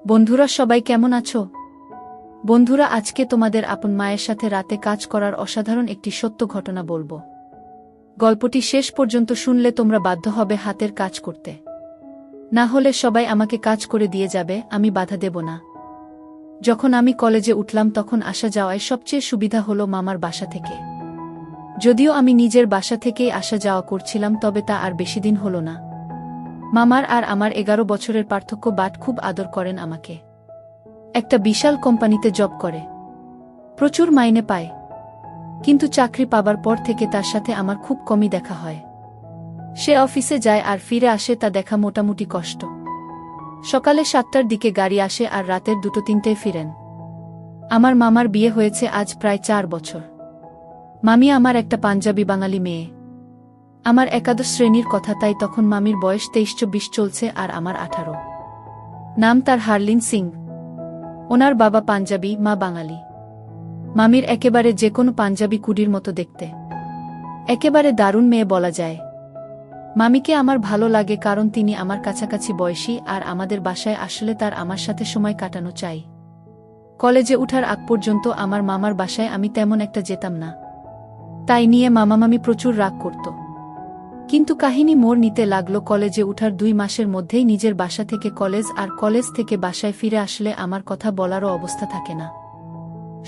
বন্ধুরা সবাই কেমন আছো? বন্ধুরা আজকে তোমাদের আপন মায়ের সাথে রাতে কাজ করার অসাধারণ একটি সত্য ঘটনা বলবো। গল্পটি শেষ পর্যন্ত শুনলে তোমরা বাধ্য হবে হাতের কাজ করতে। না হলে সবাই আমাকে কাজ করে দিয়ে যাবে, আমি বাধা দেব না। যখন আমি কলেজে উঠলাম তখন আসা যাওয়ায় সবচেয়ে সুবিধা হলো মামার বাসা থেকে। যদিও আমি নিজের বাসা থেকেই আসা যাওয়া করছিলাম, তবে তা আর বেশি দিন হলো না। মামার আর আমার 11 বছরের পার্থক্য, বাট খুব আদর করেন আমাকে। একটা বিশাল কোম্পানিতে জব করে, প্রচুর মাইনে পায়, কিন্তু চাকরি পাবার পর থেকে তার সাথে আমার খুব কমই দেখা হয়। সে অফিসে যায় আর ফিরে আসে, তা দেখা মোটামুটি কষ্ট। সকালে 7টার দিকে গাড়ি আসে আর রাতের 2-3টায় ফিরেন। আমার মামার বিয়ে হয়েছে আজ প্রায় 4 বছর। মামি আমার একটা পাঞ্জাবি বাঙালি মেয়ে। আমার একাদশ শ্রেণীর কথা, তাই তখন মামির বয়স 23-24 চলছে আর আমার 18। নাম তার হারলিন সিং। ওনার বাবা পাঞ্জাবি, মা বাঙালি। মামির একেবারে যে কোনো পাঞ্জাবি কুডির মতো দেখতে, একেবারে দারুণ মেয়ে বলা যায়। মামিকে আমার ভালো লাগে কারণ তিনি আমার কাছাকাছি বয়সী আর আমাদের বাসায় আসলে তার আমার সাথে সময় কাটানো চাই। কলেজে উঠার আগ পর্যন্ত আমার মামার বাসায় আমি তেমন একটা যেতাম না, তাই নিয়ে মামি প্রচুর রাগ করত। কিন্তু কাহিনী মোড় নিতে লাগলো কলেজে উঠার 2 মাসের মধ্যেই নিজের বাসা থেকে কলেজ, আর কলেজ থেকে বাসায় ফিরে আসলে আমার কথা বলারও অবস্থা থাকে না।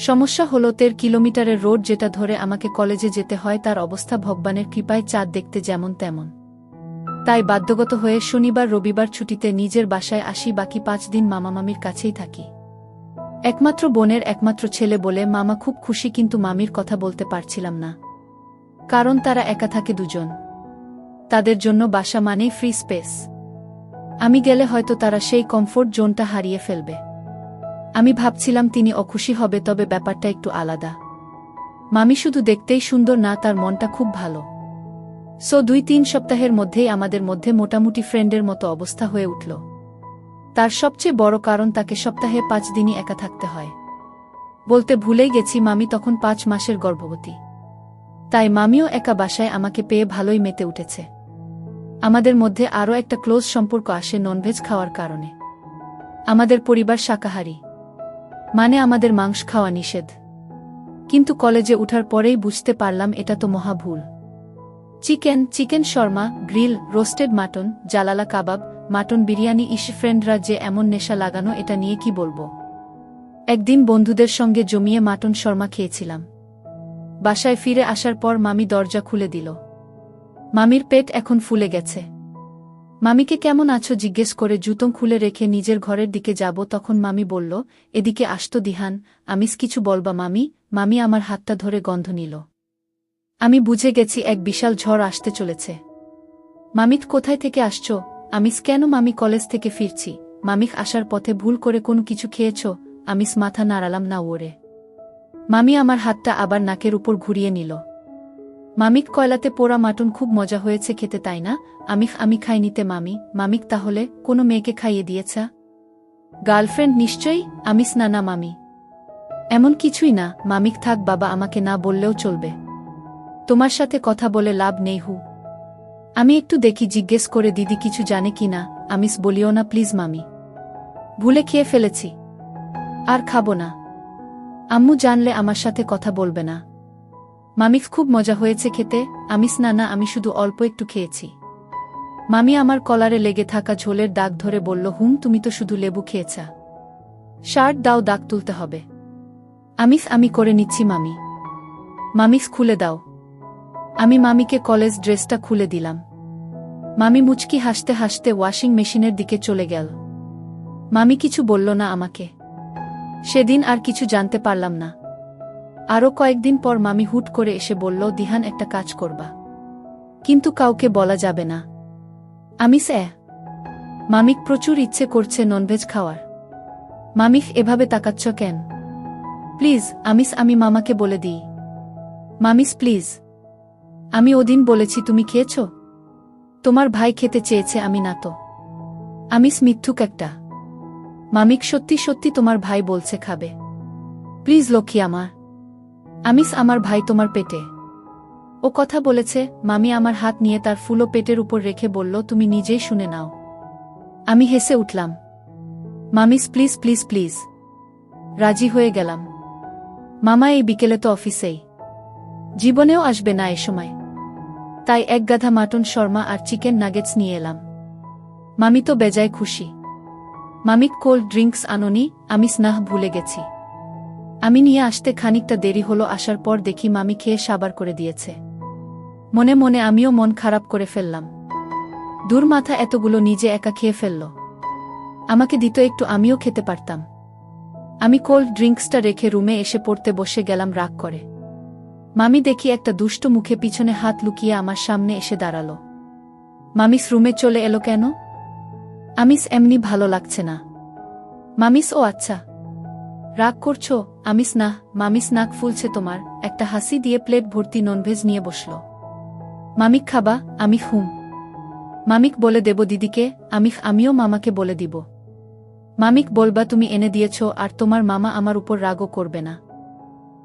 সমস্যা হলো 13 কিলোমিটারের রোড যেটা ধরে আমাকে কলেজে যেতে হয়, তার অবস্থা ভগবানের কৃপায় চাঁদ দেখতে যেমন তেমন। তাই বাধ্যগত হয়ে শনিবার রবিবার ছুটিতে নিজের বাসায় আসি, বাকি 5 দিন মামির কাছেই থাকি। একমাত্র বোনের একমাত্র ছেলে বলে মামা খুব খুশি, কিন্তু মামির কথা বলতে পারছিলাম না, কারণ তারা একা থাকে 2 জন। তাদের জন্য বাসা মানেই ফ্রি স্পেস। আমি গেলে হয়তো তারা সেই কমফোর্ট জোনটা হারিয়ে ফেলবে। আমি ভাবছিলাম তিনি অখুশি হবে, তবে ব্যাপারটা একটু আলাদা। মামি শুধু দেখতেই সুন্দর না, তার মনটা খুব ভালো। 2-3 সপ্তাহের মধ্যেই আমাদের মধ্যে মোটামুটি ফ্রেন্ডের মতো অবস্থা হয়ে উঠল। তার সবচেয়ে বড় কারণ, তাকে সপ্তাহে 5 দিনই একা থাকতে হয়। বলতে ভুলেই গেছি, মামি তখন 5 মাসের গর্ভবতী। তাই মামিও একা বাসায় আমাকে পেয়ে ভালোই মেতে উঠেছে। আমাদের মধ্যে আরও একটা ক্লোজ সম্পর্ক আসে ননভেজ খাওয়ার কারণে। আমাদের পরিবার শাকাহারী, মানে আমাদের মাংস খাওয়া নিষেধ। কিন্তু কলেজে উঠার পরেই বুঝতে পারলাম এটা তো মহা ভুল। Chicken shawarma, grill, roasted mutton, জালালা কাবাব, মাটন বিরিয়ানি, ফ্রেন্ডরা যে এমন নেশা লাগানো, এটা নিয়ে কি বলবো। একদিন বন্ধুদের সঙ্গে জমিয়ে মাটন শর্মা খেয়েছিলাম। বাসায় ফিরে আসার পর মামি দরজা খুলে দিল। মামির পেট এখন ফুলে গেছে। মামিকে কেমন আছো জিজ্ঞেস করে জুতো খুলে রেখে নিজের ঘরের দিকে যাব, তখন মামি বলল, এদিকে আসতো দিহান, আমিস কিছু বলবা মামি। মামি আমার হাতটা ধরে গন্ধ নিল। আমি বুঝে গেছি এক বিশাল ঝড় আসতে চলেছে। মামিত কোথায় থেকে আসছো? আমিস কেন? মামি কলেজ থেকে ফিরছি। মামিক আসার পথে ভুল করে কোনো কিছু খেয়েছ? আমিস মাথা নাড়ালাম না ওরে। মামি আমার হাতটা আবার নাকের উপর ঘুরিয়ে নিল। মামিক কয়লাতে পোড়া মাটন খুব মজা হয়েছে খেতে, তাই না? আমি খাইনিতে মামি। মামিক তাহলে কোনো মেয়েকে খাইয়ে দিয়েছা? গার্লফ্রেন্ড নিশ্চয়ই। আমিস না মামি, এমন কিছুই না। মামিক থাক বাবা, আমাকে না বললেও চলবে। তোমার সাথে কথা বলে লাভ নেই হু। আমি একটু দেখি জিজ্ঞেস করে দিদি কিছু জানে কি না। আমিস বলিও না প্লিজ মামি, ভুলে খেয়ে ফেলেছি, আর খাবো না। আম্মু জানলে আমার সাথে কথা বলবে না। মামিক খুব মজা হয়েছে খেতে। আমিস না, আমি শুধু অল্প একটু খেয়েছি। মামি আমার কলারে লেগে থাকা ঝোলের দাগ ধরে বলল, তুমি তো শুধু লেবু খেয়েছা। শার্ট দাও, দাগ তুলতে হবে। আমি করে নিচ্ছি মামি। মামিস খুলে দাও। আমি মামিকে কলেজ ড্রেসটা খুলে দিলাম। মামি মুচকি হাসতে হাসতে ওয়াশিং মেশিনের দিকে চলে গেল। মামি কিছু বলল না আমাকে। সেদিন আর কিছু জানতে পারলাম না। আরও কয়েকদিন পর মামি হুট করে এসে বলল, দিহান একটা কাজ করবা, কিন্তু কাউকে বলা যাবে না। আমিস মামিক প্রচুর ইচ্ছে করছে ননভেজ খাওয়ার। মামিক এভাবে তাকাচ্ছ কেন? প্লিজ আমিস, আমি মামাকে বলে দিই। মামিস প্লিজ। আমি ওদিন বলেছি তুমি খেয়েছ? তোমার ভাই খেতে চেয়েছে, আমি না তো। আমিস মিথ্যুক একটা। মামিক সত্যি সত্যি তোমার ভাই বলছে খাবে। প্লিজ লক্ষ্মী আমার। আমিস আমার ভাই তোমার পেটে। ও কথা বলেছে। মামি আমার হাত নিয়ে তার ফুলো পেটের উপর রেখে বলল, তুমি নিজেই শুনে নাও। আমি হেসে উঠলাম। মামিস প্লিজ প্লিজ প্লিজ। রাজি হয়ে গেলাম। মামা এই বিকেলে তো অফিসেই, জীবনেও আসবে না এ সময়, তাই এক গাধা মাটন শর্মা আর চিকেন নাগেটস নিয়ে এলাম। মামি তো বেজায় খুশি। মামিক কোল্ড ড্রিঙ্কস আনোনি? আমি স্নাহ ভুলে গেছি। আমি নিয়ে আসতে খানিকটা দেরি হলো, আসার পর দেখি মামি খেয়ে সাবার করে দিয়েছে। মনে মনে আমিও মন খারাপ করে ফেললাম। দূর মাথা, এতগুলো নিজে একা খেয়ে ফেলল। আমাকে দিত একটু, আমিও খেতে পারতাম। আমি কোল্ড ড্রিঙ্কসটা রেখে রুমে এসে পড়তে বসে গেলাম রাগ করে। মামি দেখি একটা দুষ্ট মুখে পিছনে হাত লুকিয়ে আমার সামনে এসে দাঁড়ালো। মামিস রুমে চলে এলো কেন? আমিস এমনি ভালো লাগছে না। মামিস ও আচ্ছা, রাগ করছো? আমিস না। মামিস নাক ফুলছে তোমার। একটা হাসি দিয়ে প্লেট ভর্তি ননভেজ নিয়ে বসল। মামিক খাবা? আমি হুম। মামিক বলে দেব দিদিকে? আমিও মামাকে বলে দিব। মামিক বলবা তুমি এনে দিয়েছ আর তোমার মামা আমার উপর রাগও করবে না।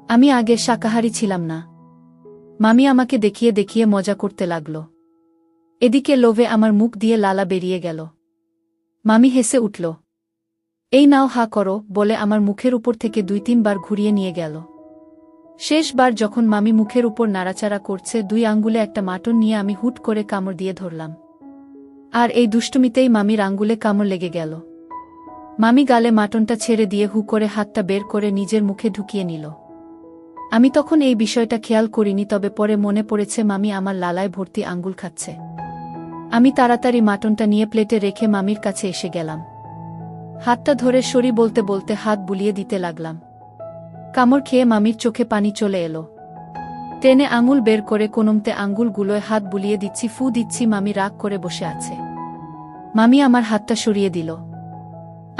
আমি আগে শাকাহারী ছিলাম না। মামি আমাকে দেখিয়ে দেখিয়ে মজা করতে লাগল। এদিকে লোভে আমার মুখ দিয়ে লালা বেরিয়ে গেল। মামি হেসে উঠল। এই নাও হা করো বলে আমার মুখের উপর থেকে 2-3 বার ঘুরিয়ে নিয়ে গেল। শেষবার যখন মামি মুখের উপর নাড়াচাড়া করছে, 2 আঙ্গুলে একটা মাটন নিয়ে আমি হুট করে কামড় দিয়ে ধরলাম। আর এই দুষ্টুমিতেই মামির আঙ্গুলে কামড় লেগে গেল। মামি গালে মাটনটা ছেড়ে দিয়ে হু করে হাতটা বের করে নিজের মুখে ঢুকিয়ে নিল। আমি তখন এই বিষয়টা খেয়াল করিনি, তবে পরে মনে পড়েছে মামি আমার লালায় ভর্তি আঙ্গুল খাচ্ছে। আমি তাড়াতাড়ি মাটনটা নিয়ে প্লেটে রেখে মামির কাছে এসে গেলাম। হাতটা ধরে সরি বলতে বলতে হাত বুলিয়ে দিতে লাগলাম। কামড় খেয়ে মামির চোখে পানি চলে এলো। টেনে আঙুল বের করে কোনমতে আঙ্গুলগুলোয় হাত বুলিয়ে দিচ্ছি, ফু দিচ্ছি। মামি রাগ করে বসে আছে। মামি আমার হাতটা সরিয়ে দিল।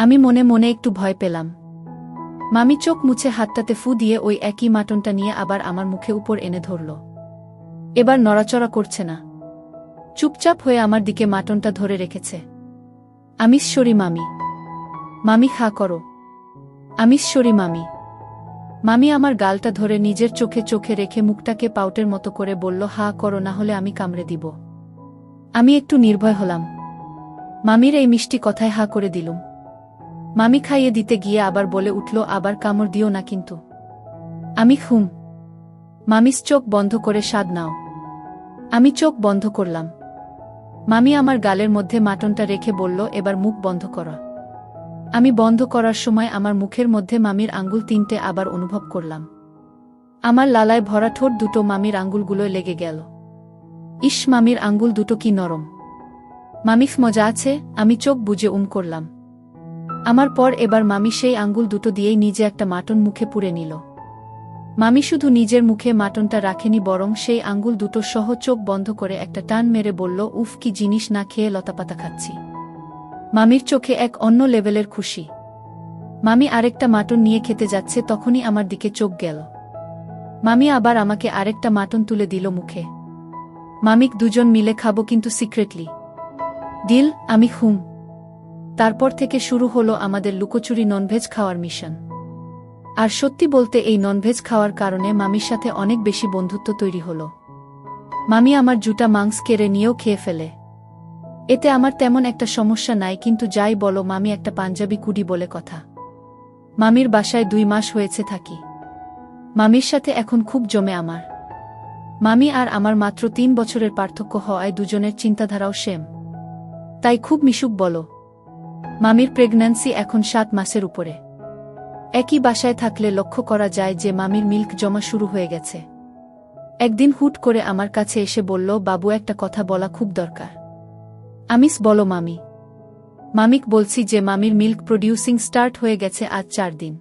আমি মনে মনে একটু ভয় পেলাম। মামি চোখ মুছে হাতটাতে ফু দিয়ে ওই একই মাটনটা নিয়ে আবার আমার মুখে উপর এনে ধরল। এবার নড়াচড়া করছে না, চুপচাপ হয়ে আমার দিকে মাটনটা ধরে রেখেছে। আমিস সরি মামি। মামি খা করো। আমিস সরি মামি। মামি আমার গালটা ধরে নিজের চোখে চোখে রেখে মুখটাকে পাউটের মতো করে বলল, হা করো না হলে আমি কামড়ে দিব। আমি একটু নির্ভয় হলাম। মামির এই মিষ্টি কথায় হা করে দিলুম। মামি খাইয়ে দিতে গিয়ে আবার বলে উঠল, আবার কামড় দিও না কিন্তু। আমি হুম। মামিস চোখ বন্ধ করে স্বাদ নাও। আমি চোখ বন্ধ করলাম। মামি আমার গালের মধ্যে মাটনটা রেখে বলল, এবার মুখ বন্ধ করা। আমি বন্ধ করার সময় আমার মুখের মধ্যে মামির আঙ্গুল 3টে আবার অনুভব করলাম। আমার লালায় ভরা ঠোঁট দুটো মামির আঙ্গুলগুলোয় লেগে গেল। ইস, মামির আঙ্গুল দুটো কি নরম। মামিফ মজা আছে। আমি চোখ বুজে করলাম। আমার পর এবার মামি সেই আঙ্গুল দুটো দিয়েই নিজে একটা মাটন মুখে পুরে নিল। মামি শুধু নিজের মুখে মাটনটা রাখেনি, বরং সেই আঙ্গুল দুটো সহ চোখ বন্ধ করে একটা টান মেরে বলল, উফ কি জিনিস, না খেয়ে লতাপাতা খাচ্ছি। মামির চোখে এক অন্য লেভেলের খুশি। মামি আরেকটা মাটন নিয়ে খেতে যাচ্ছে, তখনই আমার দিকে চোখ গেল। মামি আবার আমাকে আরেকটা মাটন তুলে দিল মুখে। মামিক দুজন মিলে খাবো কিন্তু সিক্রেটলি। ডিল? আমি হুম। তারপর থেকে শুরু হলো আমাদের লুকোচুরি ননভেজ খাওয়ার মিশন। আর সত্যি বলতে এই ননভেজ খাওয়ার কারণে মামির সাথে অনেক বেশি বন্ধুত্ব তৈরি হলো। মামি আমার জুটা মাংস কেড়ে নিয়েও খেয়ে ফেলে। এতে আমার তেমন একটা সমস্যা নাই, কিন্তু যাই বলো মামি একটা পাঞ্জাবি কুডি বলে কথা। মামির বাসায় 2 মাস হয়েছে থাকি। মামির সাথে এখন খুব জমে আমার। মামি আর আমার মাত্র 3 বছরের পার্থক্য হওয়ায় দুজনের চিন্তাধারাও সেম, তাই খুব মিশুক বলো। মামির প্রেগন্যান্সি এখন 7 মাসের উপরে। একই বাসায় থাকলে লক্ষ্য করা যায় যে মামির মিল্ক জমা শুরু হয়ে গেছে। একদিন হুট করে আমার কাছে এসে বলল, বাবু একটা কথা বলা খুব দরকার। আমিস বলো মামি। মামিক বলছি যে মামির মিল্ক প্রডিউসিং স্টার্ট হয়ে গেছে আজ 4 দিন।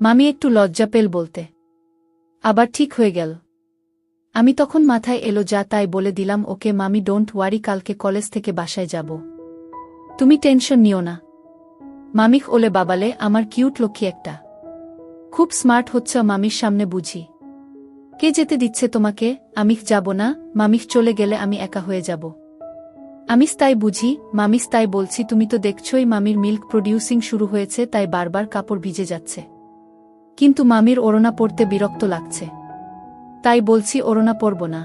মামি একটু লজ্জা পেল বলতে, আবার ঠিক হয়ে গেল। আমি তখন মাথায় এলো যা তাই বলে দিলাম, ওকে মামি, ডোন্ট ওয়ারি, কালকে কলেজ থেকে বাসায় যাব, তুমি টেনশন নিও না। মামিক ওলে বাবালে, আমার কিউট লক্ষ্মী একটা। খুব স্মার্ট হচ্ছে মামির সামনে বুঝি। কে যেতে দিচ্ছে তোমাকে? আমিখ যাব না। মামিখ চলে গেলে আমি একা হয়ে যাব। আমিস তাই বুঝি। মামিস তাই বলছি, তুমি তো দেখছই মামির মিল্ক প্রডিউসিং শুরু হয়েছে, তাই বারবার কাপড় ভিজে যাচ্ছে। কিন্তু মামির ওড়না পরতে বিরক্ত লাগছে, তাই বলছি ওড়না পরব না।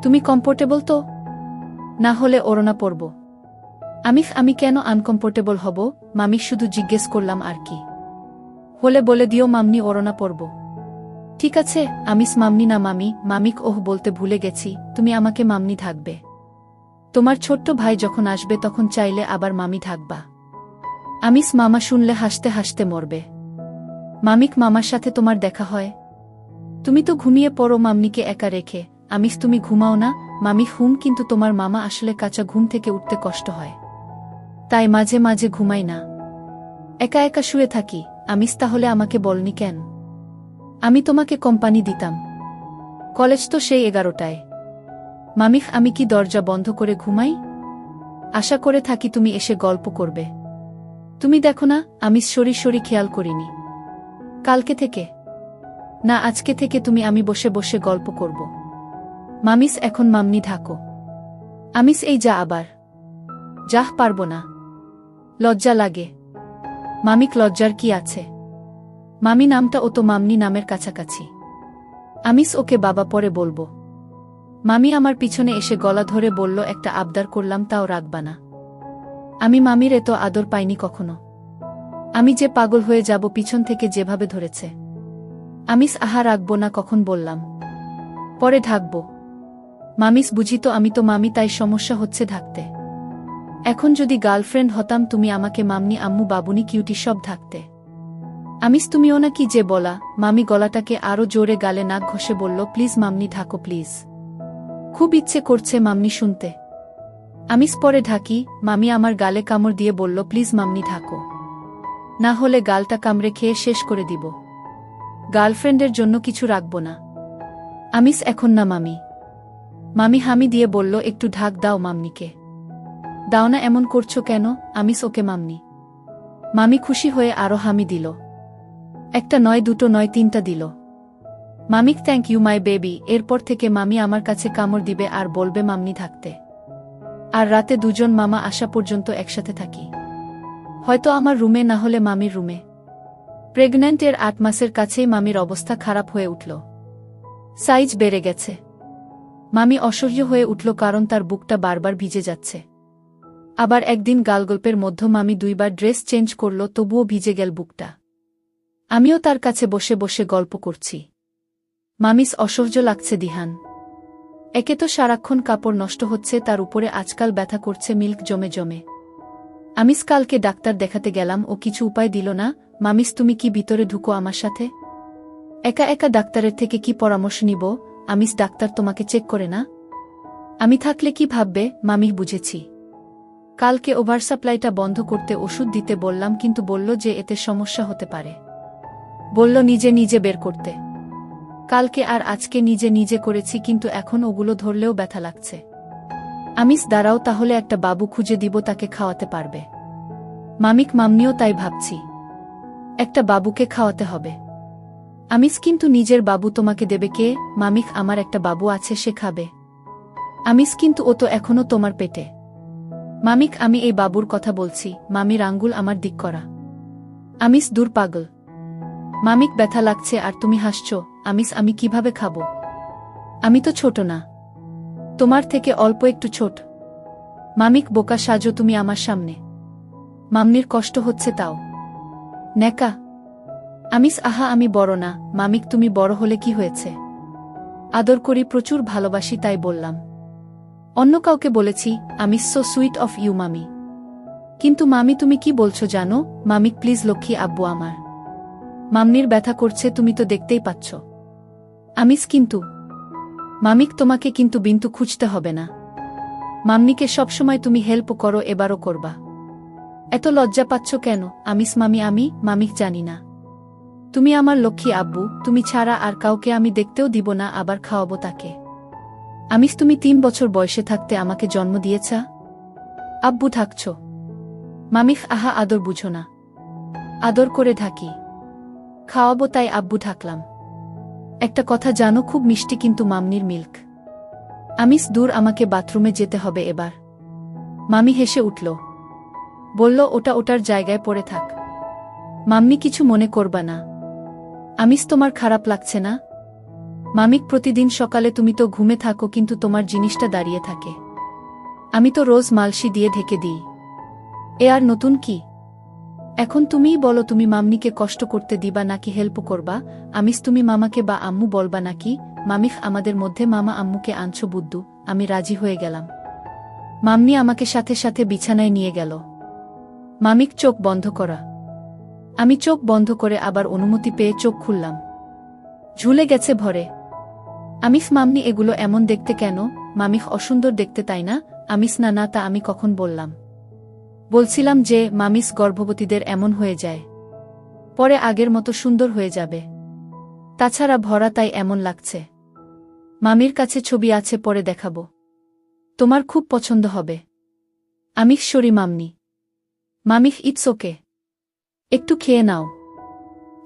তুমি কমফোর্টেবল তো? না হলে ওড়না পরব। আমি কেন আনকমফোর্টেবল হব? মামি শুধু জিজ্ঞেস করলাম আর কি। হলে বলে দিও মামনি ওড়না পরব। ঠিক আছে মামনি না মামি। মামিক ওহ বলতে ভুলে গেছি, তুমি আমাকে মামনি থাকবে। তোমার ছোট্ট ভাই যখন আসবে তখন চাইলে আবার মামি থাকবা। মামা শুনলে হাসতে হাসতে মরবে। মামার সাথে তোমার দেখা হয়? তুমি তো ঘুমিয়ে পড়ো মামনিকে একা রেখে। তুমি ঘুমাও না? কিন্তু তোমার মামা আসলে কাঁচা ঘুম থেকে উঠতে কষ্ট হয়, তাই মাঝে মাঝে ঘুমাই না, একা একা শুয়ে থাকি। তাহলে আমাকে বলনি কেন? আমি তোমাকে কোম্পানি দিতাম। কলেজ তো সেই 11টায়। আমি কি দরজা বন্ধ করে ঘুমাই? আশা করে থাকি তুমি এসে গল্প করবে। তুমি দেখো না আমি সরি খেয়াল করিনি। কালকে থেকে না আজকে থেকে আমি বসে বসে গল্প করব। এখন মামনি থাকো। এই যা আবার। যাহ পারবো না। লজ্জা লাগে। লজ্জার কি আছে? মামি নামটা ও তো মামনি নামের কাছাকাছি। ওকে বাবা পরে বলবো। মামি আমার পিছনে এসে গলা ধরে বলল, একটা আবদার করলাম তাও রাখবা না? মামির এত আদর পাইনি কখনো। যে পাগল হয়ে যাব পিছন থেকে যেভাবে ধরেছে। আহা রাখবো না কখন বললাম? পরে ঢাকবো। বুঝি তো আমি তো মামি, তাই সমস্যা হচ্ছে ঢাকতে। এখন যদি গার্লফ্রেন্ড হতাম তুমি আমাকে মামনি আম্মু বাবুনি কিউটি সব ঢাকতে। তুমিও না কি যে বলা। মামি গলাটাকে আরো জোরে গালে নাক ঘষে বলল, প্লিজ মামনি ঢাকো প্লিজ। খুব ইচ্ছে করছে মামনি শুনতে। পরে ঢাকি। মামি আমার গালে কামড় দিয়ে বলল, প্লিজ মামনি ঢাকো, না হলে গালটা কামড়ে খেয়ে শেষ করে দিব। গার্লফ্রেন্ডের জন্য কিছু রাখবো না। এখন না মামি হামি দিয়ে বলল, একটু ঢাক দাও মামনিকে। দাও না এমন করছো কেন? ওকে মামনি। মামি খুশি হয়ে আরো হামি দিল। একটা নয়, দুটো নয়, তিনটা দিল। Thank you my baby. এরপর থেকে মামি আমার কাছে কামড় দিবে আর বলবে মামনি থাকতে। আর রাতে দুজন মামা আসা পর্যন্ত একসাথে থাকি। হয়তো আমার রুমে, না হলে মামির রুমে। প্রেগন্যান্ট এর 8 মাসের কাছেই মামির অবস্থা খারাপ হয়ে উঠল। সাইজ বেড়ে গেছে। মামি অসহ্য হয়ে উঠল, কারণ তার বুকটা বারবার ভিজে যাচ্ছে। আবার একদিন গালগল্পের মধ্যে মামি 2বার ড্রেস চেঞ্জ করল, তবুও ভিজে গেল বুকটা। আমিও তার কাছে বসে বসে গল্প করছি। অসহ্য লাগছে দিহান। একে তো সারাক্ষণ কাপড় নষ্ট হচ্ছে, তার উপরে আজকাল ব্যথা করছে মিল্ক জমে জমে। কালকে ডাক্তার দেখাতে গেলাম, ও কিছু উপায় দিল না। তুমি কি ভিতরে ঢুকো আমার সাথে? একা একা ডাক্তারের থেকে কি পরামর্শ নিব? ডাক্তার তোমাকে চেক করে না? আমি থাকলে কি ভাববে? বুঝেছি। কালকে ওভারসাপ্লাইটা বন্ধ করতে ওষুধ দিতে বললাম, কিন্তু বলল যে এতে সমস্যা হতে পারে। বলল নিজে নিজে বের করতে। কালকে আর আজকে নিজে নিজে করেছি, কিন্তু এখন ওগুলো ধরলেও ব্যথা লাগছে। দাঁড়াও, তাহলে একটা বাবু খুঁজে দিব, তাকে খাওয়াতে পারবে। মামনিও তাই ভাবছি। একটা বাবুকে খাওয়াতে হবে। কিন্তু নিজের বাবু তোমাকে দেবে কে? আমার একটা বাবু আছে, সে খাবে। কিন্তু ও তো এখনো তোমার পেটে। আমি এই বাবুর কথা বলছি। মামির আঙ্গুল আমার দিক করা। দূর পাগল। ব্যথা লাগছে আর তুমি হাসছো। আমি কিভাবে খাবো? আমি তো ছোট না, তোমার থেকে অল্প একটু ছোট। বোকা সাজো তুমি আমার সামনে। মামনির কষ্ট হচ্ছে তাও। নেকা। আহা আমি বড় না। তুমি বড় হলে কি হয়েছে? আদর করি, প্রচুর ভালোবাসি, তাই বললাম। অন্য কাউকে বলেছি সো সুইট অফ ইউ মামি। কিন্তু তুমি কি বলছো জানো? প্লিজ লক্ষ্মী আব্বু আমার। মামনির ব্যথা করছে, তুমি তো দেখতেই পাচ্ছ। কিন্তু তোমাকে কিন্তু বিন্তু খুঁজতে হবে না। মামনিকে সবসময় তুমি হেল্প করো, এবারও করবা। এত লজ্জা পাচ্ছ কেন? আমি জানি না। তুমি আমার লক্ষ্মী আব্বু, তুমি ছাড়া আর কাউকে আমি দেখতেও দিব না, আবার খাওয়াবো তাকে। তুমি 3 বছর বয়সে থাকতে আমাকে জন্ম দিয়েছা। আব্বু থাকছ। আহা আদর বুঝো না। আদর করে ঢাকি, খাওয়াবো, তাই আব্বু ঢাকলাম। একটা কথা জানো, খুব মিষ্টি কিন্তু মামনির মিল্ক। দূর, আমাকে বাথরুমে যেতে হবে এবার। মামি হেসে উঠল, বলল, ওটা ওটার জায়গায় পড়ে থাক। মামনি কিছু মনে করবা না। তোমার খারাপ লাগছে না? প্রতিদিন সকালে তুমি তো ঘুমে থাকো, কিন্তু তোমার জিনিসটা দাঁড়িয়ে থাকে। আমি তো রোজ মালসি দিয়ে ঢেকে দিই। এ আর নতুন কি? এখন তুমিই বলো, তুমি মামনিকে কষ্ট করতে দিবা নাকি হেল্প করবা? আমিস তুমি মামাকে বা আম্মু বলবা নাকি? মামিখ আমাদের মধ্যে মামা আম্মুকে আনছো বুদ্ধু। আমি রাজি হয়ে গেলাম। মামনি আমাকে সাথে সাথে বিছানায় নিয়ে গেল। মামিক চোখ বন্ধ করা। আমি চোখ বন্ধ করে আবার অনুমতি পেয়ে চোখ খুললাম। ঝুলে গেছে ভরে। আমিস মামনি এগুলো এমন দেখতে কেন? মামিখ অসুন্দর দেখতে, তাই না? আমিস না না, তা আমি কখন বললাম? বলছিলাম যে মামিস গর্ভবতীদের এমন হয়ে যায়, পরে আগের মতো সুন্দর হয়ে যাবে। তাছাড়া ভরা, তাই এমন লাগছে। মামির কাছে ছবি আছে, পরে দেখাবো। তোমার খুব পছন্দ হবে। আমিখ সরি মামনি। মামিখ ইটস ওকে। একটু খেয়ে নাও।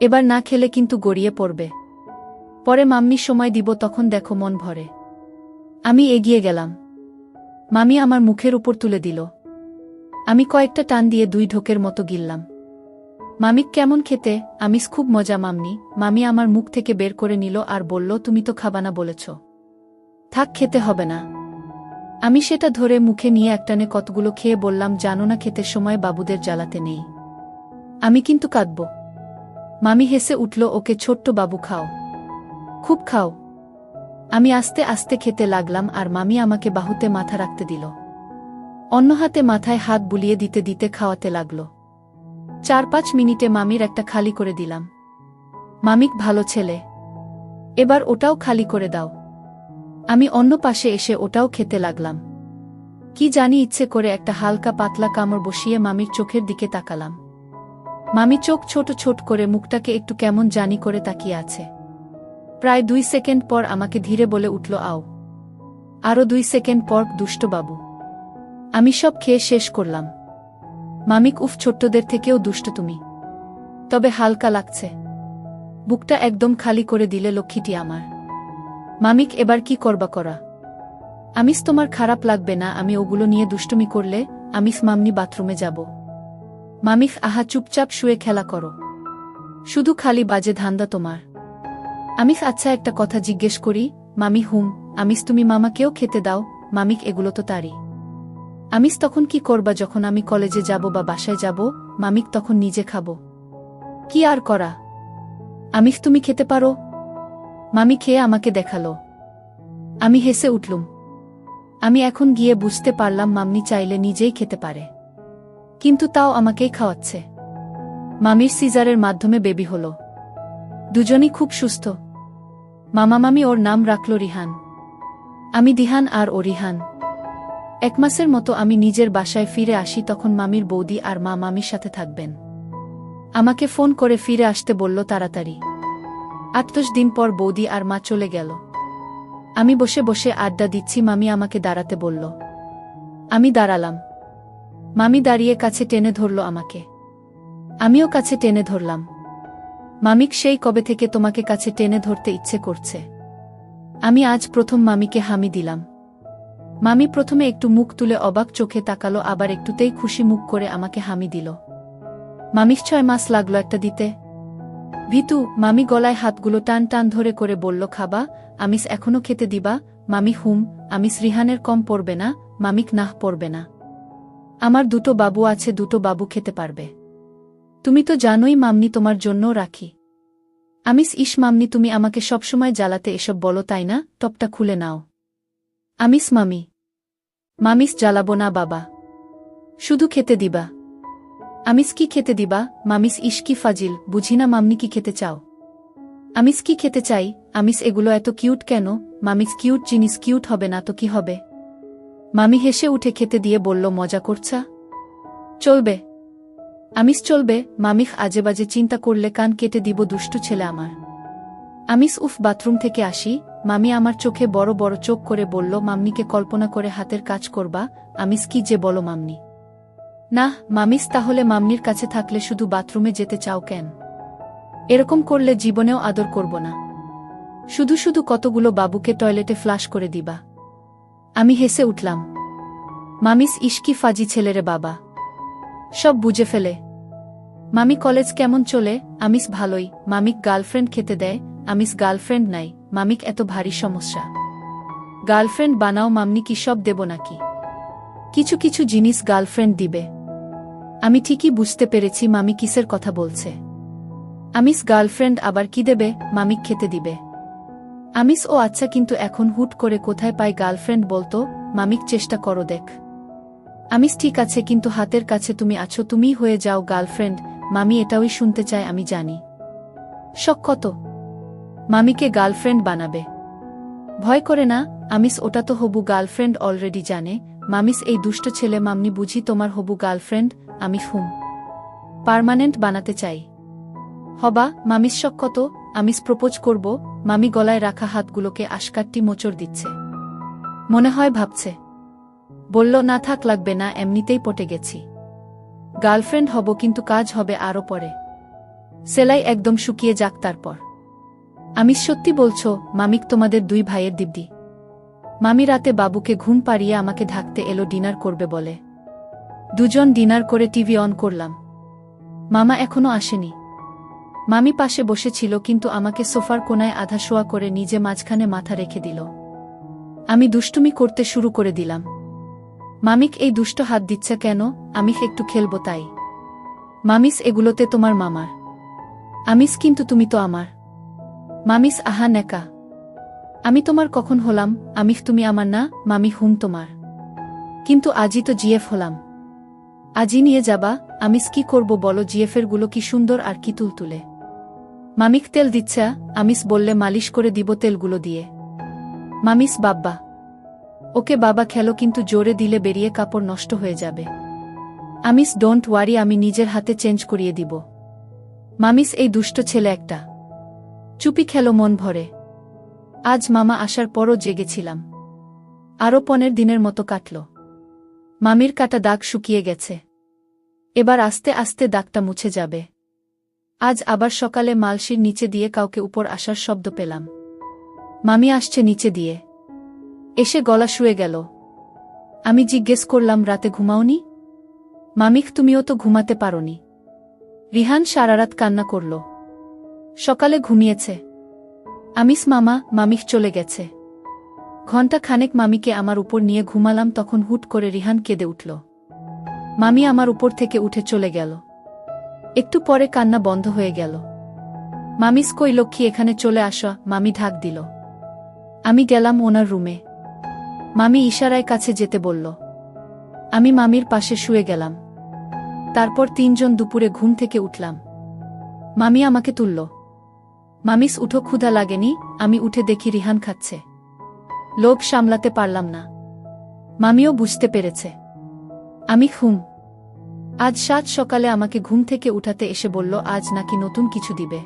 এবার না খেলে কিন্তু গড়িয়ে পড়বে। পরে মাম্মি সময় দিব, তখন দেখো মন ভরে। আমি এগিয়ে গেলাম। মামি আমার মুখের উপর তুলে দিল। আমি কয়েকটা টান দিয়ে 2 ঢোকের মতো গিললাম। মামিক কেমন খেতে? আমিস খুব মজা মামনি। মামি আমার মুখ থেকে বের করে নিল আর বলল, তুমি তো খাবানা বলেছ। থাক, খেতে হবে না। আমি সেটা ধরে মুখে নিয়ে একটানে কতগুলো খেয়ে বললাম, জানো না খেতে সময় বাবুদের জ্বালাতে নেই। আমি কিন্তু কাঁদব। মামি হেসে উঠল, ওকে ছোট্ট বাবু, খাও, খুব খাও। আমি আস্তে আস্তে খেতে লাগলাম আর মামি আমাকে বাহুতে মাথা রাখতে দিল। অন্য হাতে মাথায় হাত বুলিয়ে দিতে দিতে খাওয়াতে লাগল। 4-5 মিনিটে মামির একটা খালি করে দিলাম। মামিক ভালো ছেলে, এবার ওটাও খালি করে দাও। আমি অন্য পাশে এসে ওটাও খেতে লাগলাম। কি জানি ইচ্ছে করে একটা হালকা পাতলা কামড় বসিয়ে মামির চোখের দিকে তাকালাম। মামি চোখ ছোট ছোট করে মুখটাকে একটু কেমন জানি করে তাকিয়ে আছে। প্রায় 2 সেকেন্ড পর আমাকে ধীরে বলে উঠল, আও। আরও 2 সেকেন্ড পর, দুষ্ট বাবু। আমি সব খেয়ে শেষ করলাম। মামিক, উফ, ছোট্টদের থেকেও দুষ্ট তুমি। তবে হালকা লাগছে। বুকটা একদম খালি করে দিলে লক্ষ্মীটি আমার। মামিক, এবার কি করবা করা। আমিস তোমার খারাপ লাগবে না আমি ওগুলো নিয়ে দুষ্টুমি করলে? আমিস মামনি বাথরুমে যাব। মামিক, আহা, চুপচাপ শুয়ে খেলা করো। শুধু খালি বাজে ধান্দা তোমার। আমিস, আচ্ছা একটা কথা জিজ্ঞেস করি? মামি, হুম। আমিস, তুমি মামাকেও খেতে দাও? মামিক, এগুলো তো তারই। আমিস, তখন কি করবা যখন আমি কলেজে যাব বা বাসায় যাব? মামিক, তখন নিজে খাবো। কি আর করা। আমিস, তুমি খেতে পারো? মামি খেয়ে আমাকে দেখালো। আমি হেসে উঠলুম। আমি এখন গিয়ে বুঝতে পারলাম মাম্মি চাইলে নিজেই খেতে পারে, কিন্তু তাও আমাকেই খাওয়াচ্ছে। মামির সিজারের মাধ্যমে বেবি হলো। দুজনই খুব সুস্থ। মামি ওর নাম রাখল রিহান। আমি দিহান আর ও রিহান। 1 মাসের মতো আমি নিজের বাসায় ফিরে আসি, তখন মামির বৌদি আর মা মামির সাথে থাকবেন। আমাকে ফোন করে ফিরে আসতে বলল তাড়াতাড়ি। 8-10 দিন পর বৌদি আর মা চলে গেল। আমি বসে বসে আড্ডা দিচ্ছি, মামি আমাকে দাঁড়াতে বলল। আমি দাঁড়ালাম। মামি দাঁড়িয়ে কাছে টেনে ধরল আমাকে। আমিও কাছে টেনে ধরলাম। মামিক, সেই কবে থেকে তোমাকে কাছে টেনে ধরতে ইচ্ছে করছে? আমি আজ প্রথম মামিকে হামি দিলাম। মামি প্রথমে একটু মুখ তুলে অবাক চোখে তাকালো, আবার একটুতেই খুশি মুখ করে আমাকে হামি দিল। মামিক 6 মাস লাগলো একটা দিতে। ভিতু, মামি গলায় হাতগুলো টান টান ধরে করে বলল, খাবা? আমিস, এখনো খেতে দিবা? মামি, হুম। আমিস, রিহানের কম পড়বে না? মামিক, নাহ, পড়বে না। আমার 2টো বাবু আছে, 2টো বাবু খেতে পারবে। তুমি তো জানোই মামনি তোমার জন্যও রাখি। আমিস, ইস মামনি, তুমি আমাকে সবসময় জ্বালাতে এসব বলো তাই না? টপটা খুলে নাও। আমিস, মামি। মামিস, জ্বালাবো না বাবা, শুধু খেতে দিবা। আমিস, কি খেতে দিবা? মামিস, ইস কি ফাজিল, বুঝি না মামনি কি খেতে চাও। আমিস, কি খেতে চাই? আমিস, এগুলো এত কিউট কেন? মামিস, কিউট জিনিস কিউট হবে না তো কি হবে? মামি হেসে উঠে খেতে দিয়ে বলল, মজা করছা? চলবে। আমিস, চলবে। মামিখ, আজেবাজে চিন্তা করলে কান কেটে দিব, দুষ্টু ছেলে আমার। আমিস, উফ, বাথরুম থেকে আসি। মামি আমার চোখে বড় বড় চোখ করে বলল, মামনিকে কল্পনা করে হাতের কাজ করবা? আমিস, কি যে বলো মামনি। না মামিস, তাহলে মামনির কাছে থাকলে শুধু বাথরুমে যেতে চাও কেন? এরকম করলে জীবনেও আদর করব না। শুধু শুধু কতগুলো বাবুকে টয়লেটে ফ্লাশ করে দিবা। আমি হেসে উঠলাম। মামিস, ইস কি ফাজি ছেলেরে বাবা, সব বুঝে ফেলে। মামি, কলেজ কেমন চলে? আমিস, ভালোই। মামিক গার্লফ্রেন্ড খেতে দেয়? আমিস, গার্লফ্রেন্ড নাই। মামিক, এত ভারী সমস্যা। গার্লফ্রেন্ড বানাও। মামনি কি সব দেব নাকি? কিছু কিছু জিনিস গার্লফ্রেন্ড দিবে। আমি ঠিকই বুঝতে পেরেছি মামি কিসের কথা বলছে। আমিস গার্লফ্রেন্ড আবার কি দেবে, মামিক খেতে দিবে। আমিস ও আচ্ছা, কিন্তু এখন হুট করে কোথায় পাই গার্লফ্রেন্ড বলতো? মামিক চেষ্টা করো দেখ। আমিস ঠিক আছে, কিন্তু হাতের কাছে তুমি আছো, তুমিই হয়ে যাও গার্লফ্রেন্ড। মামি এটাই শুনতে চায়, আমি জানি। শখ কত মামিকে গার্লফ্রেন্ড বানাবে। ভয় করে না আমিস, ওটা তো হবু গার্লফ্রেন্ড অলরেডি জানে। মামিস এই দুষ্ট ছেলে, মামনি বুঝি তোমার হবু গার্লফ্রেন্ড? আমি হুম, পার্মানেন্ট বানাতে চাই। হবা মামিস শখ কত? আমিস প্রপোজ করব। মামি গলায় রাখা হাতগুলোকে আশকাট্টি মোচড় দিচ্ছে। মনে হয় ভাবছে। বলল, না থাক, লাগবে না, এমনিতেই পটে গেছি। গার্লফ্রেন্ড হব, কিন্তু কাজ হবে আরও পরে। সেলাই একদম শুকিয়ে যাক তারপর। আমিস সত্যি বলছো? মামিক তোমাদের দুই ভাইয়ের দিব্যি। মামি রাতে বাবুকে ঘুম পাড়িয়ে আমাকে ঢাকতে এলো ডিনার করবে বলে। দুজন ডিনার করে টিভি অন করলাম। মামা এখনো আসেনি। মামি পাশে বসেছিল, কিন্তু আমাকে সোফার কোনায় আধা শোয়া করে নিজে মাঝখানে মাথা রেখে দিল। আমি দুষ্টুমি করতে শুরু করে দিলাম। মামিক এই দুষ্ট হাত দিচ্ছে কেন? আমি একটু খেলবো তাই। মামিস এগুলোতে তোমার মামার। আমিস কিন্তু তুমি তো আমার। মামিস আহা নেকা। আমি তোমার কখন হলাম? আমিস তুমি আমার না। মামি হুম তোমার। কিন্তু আজই তো জিএফ হলাম। আজই নিয়ে যাবা? আমিস কি করব বলো? জিএফের গুলো কি সুন্দর আর কি তুলতুলে। মামিক তেল দিচ্ছা? আমিস বললে মালিশ করে দিব তেলগুলো দিয়ে। মামিস বাব্বা। ওকে বাবা খেলো, কিন্তু জোরে দিলে বেরিয়ে কাপড় নষ্ট হয়ে যাবে। আমিস ডোন্ট ওয়ারি, আমি নিজের হাতে চেঞ্জ করিয়ে দিব। মামিস এই দুষ্ট ছেলে একটা। চুপি খেলো মন ভরে। আজ মামা আসার পরও জেগেছিলাম। আরও 15 দিনের মতো কাটল। মামির কাটা দাগ শুকিয়ে গেছে। এবার আস্তে আস্তে দাগটা মুছে যাবে। আজ আবার সকালে মালসির নিচে দিয়ে কাউকে উপর আসার শব্দ পেলাম। মামি আসছে নিচে দিয়ে। এসে গলা শুয়ে গেল। আমি জিজ্ঞেস করলাম, রাতে ঘুমাওনি? মামিক তুমিও তো ঘুমাতে পারোনি। রিহান সারারাত কান্না করল। সকালে ঘুমিয়েছে। আমিস মামা, মামিক চলে গেছে। ঘণ্টা খানেক মামিকে আমার উপর নিয়ে ঘুমালাম, তখন হুট করে রিহান কেঁদে উঠল। মামি আমার উপর থেকে উঠে চলে গেল। একটু পরে কান্না বন্ধ হয়ে গেল। মামিস কই লক্ষ্মী, এখানে চলে আসা। মামি ঢাক দিল। আমি গেলাম ওনার রুমে। মামি ইশারায় কাছে যেতে বলল। আমি মামির পাশে শুয়ে গেলাম। তারপর তিনজন দুপুরে ঘুম থেকে উঠলাম। মামি আমাকে তুলল। মামিস উঠো, ক্ষুধা লাগেনি? আমি উঠে দেখি রিহান খাচ্ছে। লোভ সামলাতে পারলাম না। মামিও বুঝতে পেরেছে। আমি হুম। আজ সাত সকালে আমাকে ঘুম থেকে উঠাতে এসে বলল আজ নাকি নতুন কিছু দিবে।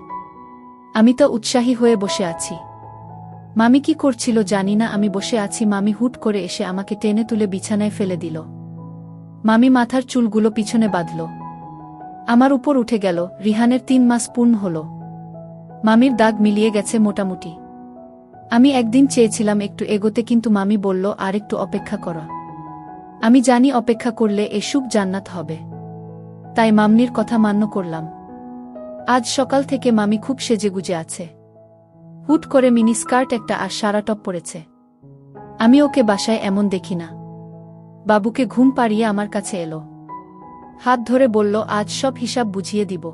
আমি তো উৎসাহী হয়ে বসে আছি। মামি কি করছিল জানি না, আমি বসে আছি, মামি হুট করে এসে আমাকে টেনে তুলে বিছানায় ফেলে দিল। মামি মাথার চুলগুলো পিছনে বাঁধল। আমার উপর উঠে গেল। রিহানের 3 মাস পূর্ণ হল। মামির দাগ মিলিয়ে গেছে মোটামুটি। আমি একদিন চেয়েছিলাম একটু এগোতে, কিন্তু মামি বলল আর একটু অপেক্ষা করা। আমি জানি অপেক্ষা করলে এ সুখ জান্নাত হবে। তাই মামনির কথা মান্য করলাম। আজ সকাল থেকে মামি খুব সেজেগুজে আছে। হুট করে মিনি স্কার্ট একটা আর সারা টপ পরেছে। আমি ওকে বাসায় এমন দেখি না। বাবুকে ঘুম পাড়িয়ে আমার কাছে এলো। হাত ধরে বলল আজ সব হিসাব বুঝিয়ে দিব।